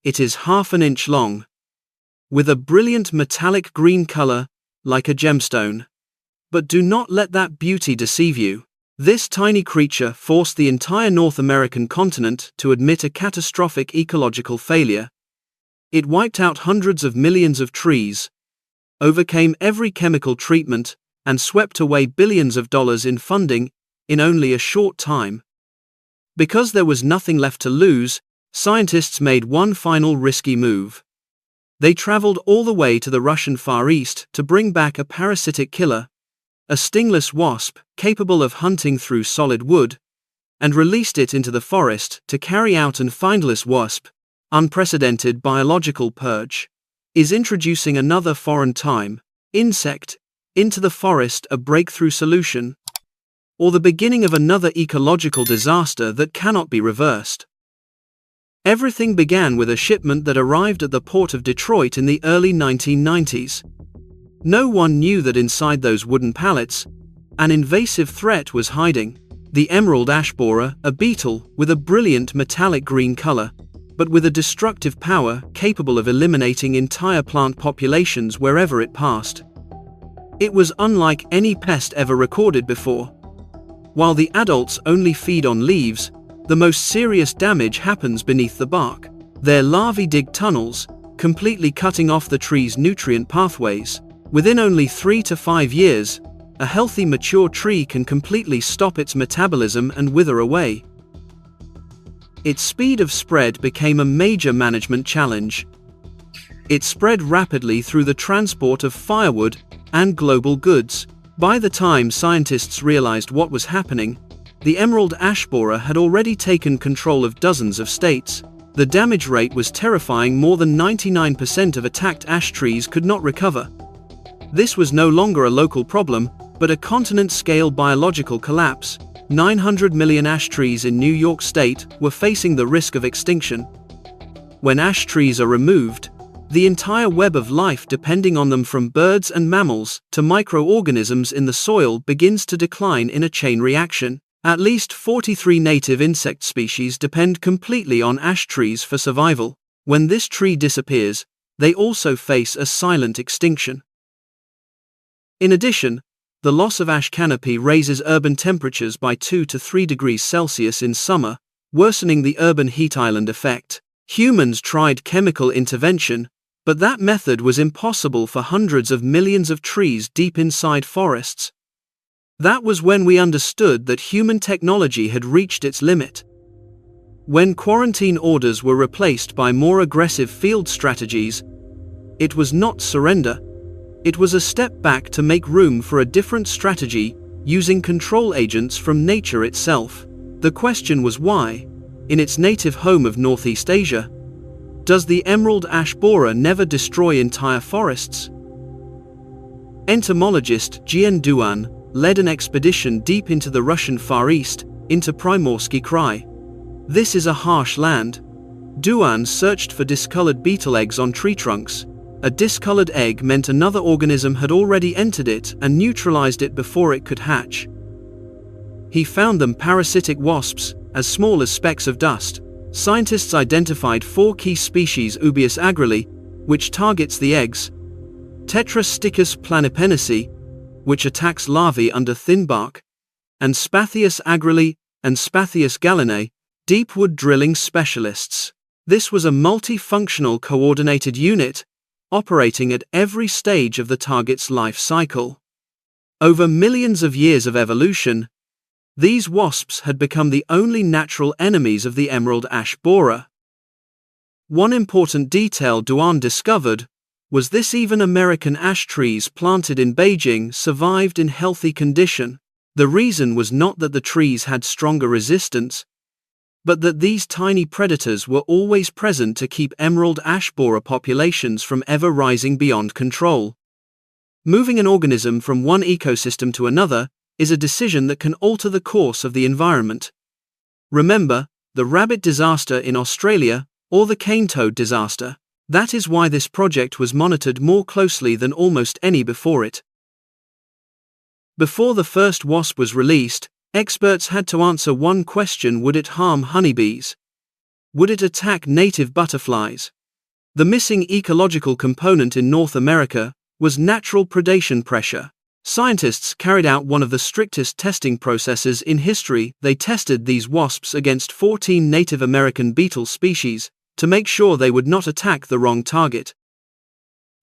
It is half an inch long, with a brilliant metallic green color, like a gemstone. But do not let that beauty deceive you. This tiny creature forced the entire North American continent to admit a catastrophic ecological failure. It wiped out hundreds of millions of trees, overcame every chemical treatment, and swept away billions of dollars in funding in only a short time. Because there was nothing left to lose, scientists made one final risky move. They traveled all the way to the Russian Far East to bring back a parasitic killer, a stingless wasp capable of hunting through solid wood, and released it into the forest to carry out an Invasive wasp. Unprecedented biological purge is introducing another foreign insect into the forest, a breakthrough solution, or the beginning of another ecological disaster that cannot be reversed. Everything began with a shipment that arrived at the port of Detroit in the early 1990s. No one knew that inside those wooden pallets, an invasive threat was hiding: the emerald ash borer, a beetle with a brilliant metallic green color, but with a destructive power capable of eliminating entire plant populations wherever it passed. It was unlike any pest ever recorded before. While the adults only feed on leaves, the most serious damage happens beneath the bark. Their larvae dig tunnels, completely cutting off the tree's nutrient pathways. Within only 3 to 5 years, a healthy mature tree can completely stop its metabolism and wither away. Its speed of spread became a major management challenge. It spread rapidly through the transport of firewood and global goods. By the time scientists realized what was happening, the emerald ash borer had already taken control of dozens of states. The damage rate was terrifying: more than 99% of attacked ash trees could not recover. This was no longer a local problem, but a continent-scale biological collapse. 900 million ash trees in New York State were facing the risk of extinction. When ash trees are removed, the entire web of life depending on them, from birds and mammals to microorganisms in the soil, begins to decline in a chain reaction. At least 43 native insect species depend completely on ash trees for survival. When this tree disappears, they also face a silent extinction. In addition, the loss of ash canopy raises urban temperatures by 2 to 3 degrees Celsius in summer, worsening the urban heat island effect. Humans tried chemical intervention, but that method was impossible for hundreds of millions of trees deep inside forests. That was when we understood that human technology had reached its limit. When quarantine orders were replaced by more aggressive field strategies, it was not surrender. It was a step back to make room for a different strategy, using control agents from nature itself. The question was why, in its native home of Northeast Asia, does the emerald ash borer never destroy entire forests? Entomologist Jian Duan led an expedition deep into the Russian Far East, into Primorsky Krai. This is a harsh land. Duan searched for discolored beetle eggs on tree trunks. A discolored egg meant another organism had already entered it and neutralized it before it could hatch. He found them parasitic wasps, as small as specks of dust. Scientists identified 4 key species: Ubius agrili, which targets the eggs; Tetrasticus planipennice, which attacks larvae under thin bark; and Spathius agrili and Spathius gallinae, deep wood drilling specialists. This was a multifunctional coordinated unit, operating at every stage of the target's life cycle. Over millions of years of evolution, these wasps had become the only natural enemies of the emerald ash borer. One important detail Duan discovered was this: even American ash trees planted in Beijing survived in healthy condition. The reason was not that the trees had stronger resistance, but that these tiny predators were always present to keep emerald ash borer populations from ever rising beyond control. Moving an organism from one ecosystem to another is a decision that can alter the course of the environment. Remember the rabbit disaster in Australia, or the cane toad disaster. That is why this project was monitored more closely than almost any before it. Before the first wasp was released, experts had to answer one question: would it harm honeybees? Would it attack native butterflies? The missing ecological component in North America was natural predation pressure. Scientists carried out one of the strictest testing processes in history. They tested these wasps against 14 Native American beetle species to make sure they would not attack the wrong target.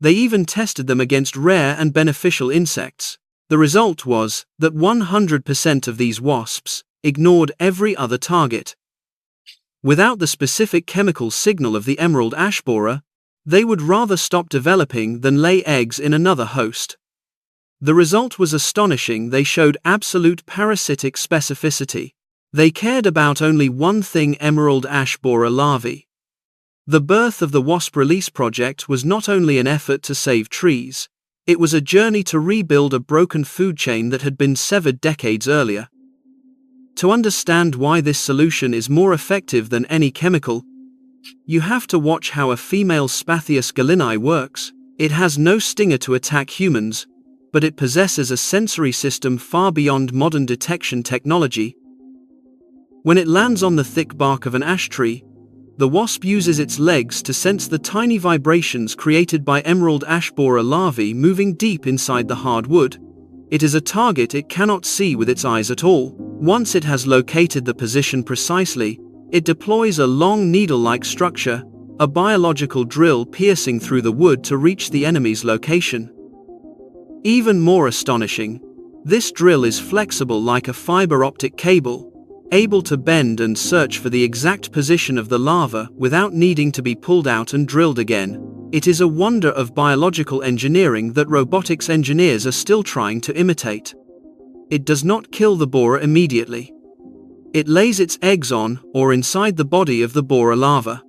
They even tested them against rare and beneficial insects. The result was that 100% of these wasps ignored every other target. Without the specific chemical signal of the emerald ash borer, they would rather stop developing than lay eggs in another host. The result was astonishing. They showed absolute parasitic specificity. They cared about only one thing: emerald ash borer larvae. The birth of the Wasp Release Project was not only an effort to save trees, it was a journey to rebuild a broken food chain that had been severed decades earlier. To understand why this solution is more effective than any chemical, you have to watch how a female Spathias gallinae works. It has no stinger to attack humans, but it possesses a sensory system far beyond modern detection technology. When it lands on the thick bark of an ash tree, the wasp uses its legs to sense the tiny vibrations created by emerald ash borer larvae moving deep inside the hard wood. It is a target it cannot see with its eyes at all. Once it has located the position precisely, it deploys a long needle-like structure, a biological drill piercing through the wood to reach the enemy's location. Even more astonishing, this drill is flexible like a fiber optic cable, able to bend and search for the exact position of the larva without needing to be pulled out and drilled again. It is a wonder of biological engineering that robotics engineers are still trying to imitate. It does not kill the borer immediately. It lays its eggs on or inside the body of the borer larva.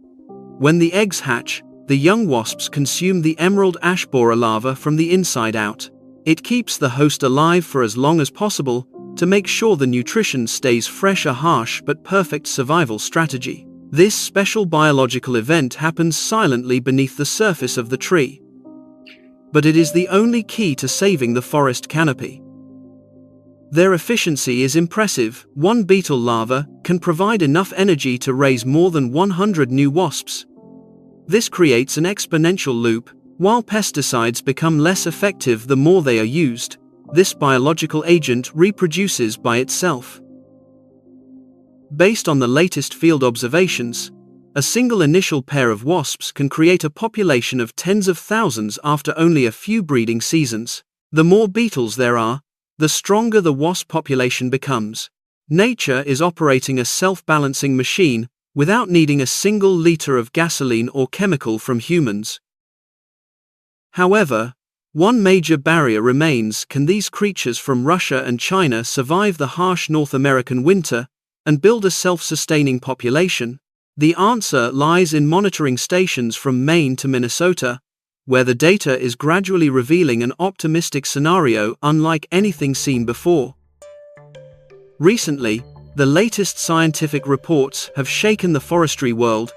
When the eggs hatch, the young wasps consume the emerald ash borer larva from the inside out. It keeps the host alive for as long as possible to make sure the nutrition stays fresh. A harsh but perfect survival strategy. This special biological event happens silently beneath the surface of the tree. But it is the only key to saving the forest canopy. Their efficiency is impressive. One beetle larva can provide enough energy to raise more than 100 new wasps. This creates an exponential loop. While pesticides become less effective the more they are used, this biological agent reproduces by itself. Based on the latest field observations, a single initial pair of wasps can create a population of tens of thousands after only a few breeding seasons. The more beetles there are, the stronger the wasp population becomes. Nature is operating a self-balancing machine without needing a single liter of gasoline or chemical from humans. However, one major barrier remains: can these creatures from Russia and China survive the harsh North American winter and build a self-sustaining population? The answer lies in monitoring stations from Maine to Minnesota, where the data is gradually revealing an optimistic scenario unlike anything seen before. Recently, the latest scientific reports have shaken the forestry world.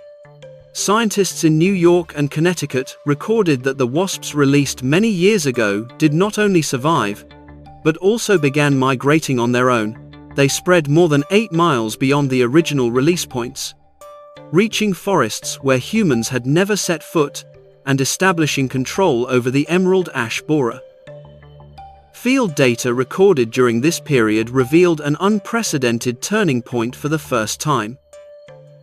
Scientists in New York and Connecticut recorded that the wasps released many years ago did not only survive, but also began migrating on their own. They spread more than 8 miles beyond the original release points, reaching forests where humans had never set foot, and establishing control over the emerald ash borer. Field data recorded during this period revealed an unprecedented turning point for the first time.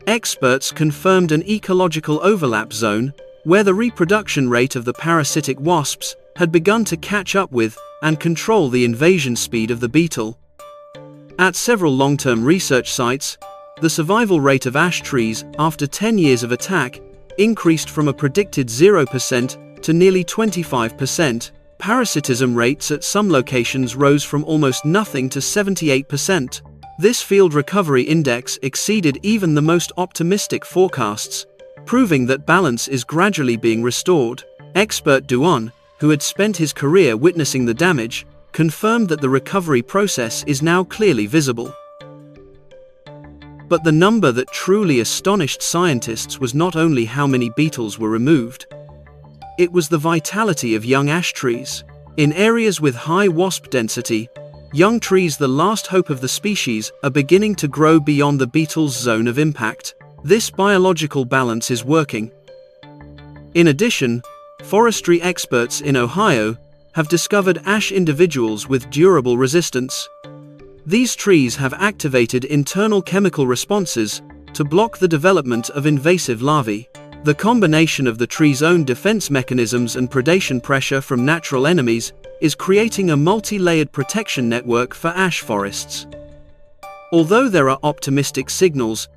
Experts confirmed an ecological overlap zone, where the reproduction rate of the parasitic wasps had begun to catch up with and control the invasion speed of the beetle. At several long-term research sites, the survival rate of ash trees after 10 years of attack increased from a predicted 0% to nearly 25%. Parasitism rates at some locations rose from almost nothing to 78%. This field recovery index exceeded even the most optimistic forecasts, proving that balance is gradually being restored. Expert Duan, who had spent his career witnessing the damage, confirmed that the recovery process is now clearly visible. But the number that truly astonished scientists was not only how many beetles were removed. It was the vitality of young ash trees. In areas with high wasp density, young trees, the last hope of the species, are beginning to grow beyond the beetle's zone of impact. This biological balance is working. In addition, forestry experts in Ohio have discovered ash individuals with durable resistance. These trees have activated internal chemical responses to block the development of invasive larvae. The combination of the tree's own defense mechanisms and predation pressure from natural enemies is creating a multi-layered protection network for ash forests. Although there are optimistic signals,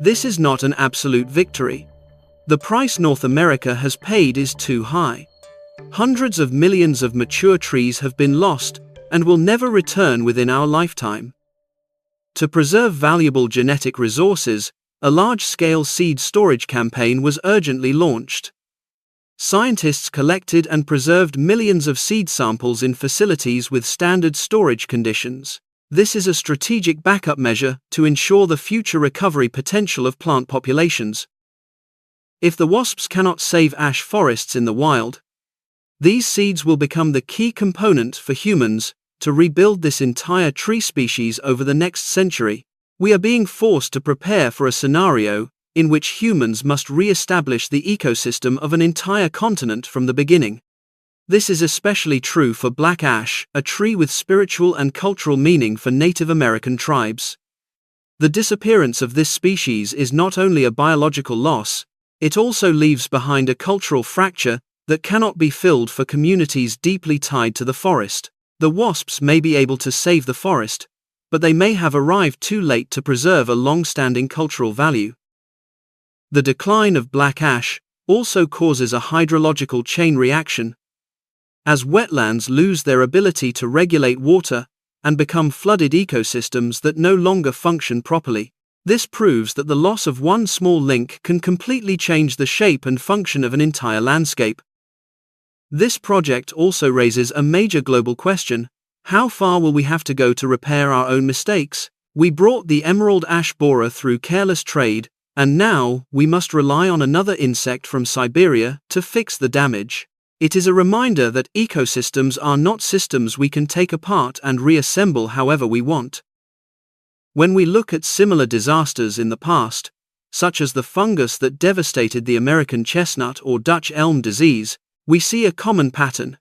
this is not an absolute victory. The price North America has paid is too high. Hundreds of millions of mature trees have been lost and will never return within our lifetime. To preserve valuable genetic resources, a large-scale seed storage campaign was urgently launched. Scientists collected and preserved millions of seed samples in facilities with standard storage conditions. This is a strategic backup measure to ensure the future recovery potential of plant populations. If the wasps cannot save ash forests in the wild, these seeds will become the key component for humans to rebuild this entire tree species over the next century. We are being forced to prepare for a scenario in which humans must re-establish the ecosystem of an entire continent from the beginning. This is especially true for black ash, a tree with spiritual and cultural meaning for Native American tribes. The disappearance of this species is not only a biological loss, it also leaves behind a cultural fracture that cannot be filled for communities deeply tied to the forest. The wasps may be able to save the forest, but they may have arrived too late to preserve a long-standing cultural value. The decline of black ash also causes a hydrological chain reaction. As wetlands lose their ability to regulate water and become flooded ecosystems that no longer function properly, this proves that the loss of one small link can completely change the shape and function of an entire landscape. This project also raises a major global question: how far will we have to go to repair our own mistakes? We brought the emerald ash borer through careless trade, and now we must rely on another insect from Siberia to fix the damage. It is a reminder that ecosystems are not systems we can take apart and reassemble however we want. When we look at similar disasters in the past, such as the fungus that devastated the American chestnut or Dutch elm disease, we see a common pattern.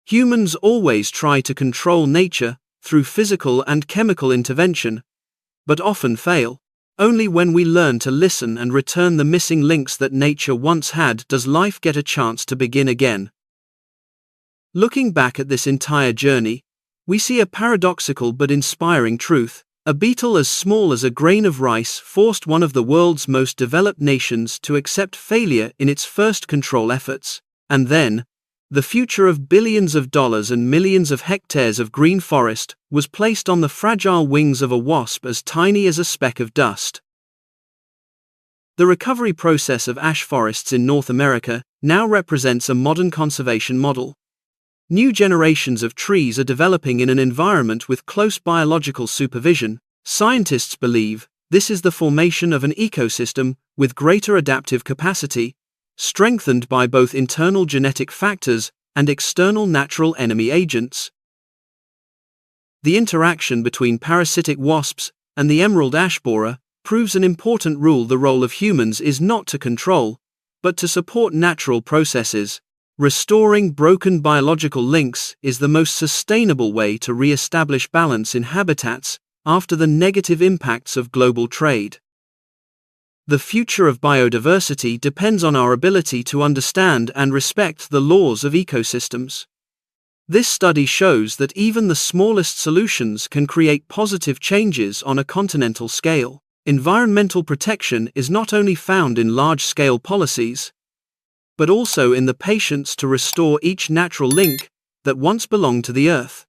Humans always try to control nature through physical and chemical intervention, but often fail. Only when we learn to listen and return the missing links that nature once had does life get a chance to begin again. Looking back at this entire journey, we see a paradoxical but inspiring truth. A beetle as small as a grain of rice forced one of the world's most developed nations to accept failure in its first control efforts. And then, the future of billions of dollars and millions of hectares of green forest was placed on the fragile wings of a wasp as tiny as a speck of dust. The recovery process of ash forests in North America now represents a modern conservation model. New generations of trees are developing in an environment with close biological supervision. Scientists believe this is the formation of an ecosystem with greater adaptive capacity, strengthened by both internal genetic factors and external natural enemy agents. The interaction between parasitic wasps and the emerald ash borer proves an important rule: the role of humans is not to control, but to support natural processes. Restoring broken biological links is the most sustainable way to re-establish balance in habitats after the negative impacts of global trade. The future of biodiversity depends on our ability to understand and respect the laws of ecosystems. This study shows that even the smallest solutions can create positive changes on a continental scale. Environmental protection is not only found in large-scale policies, but also in the patience to restore each natural link that once belonged to the earth.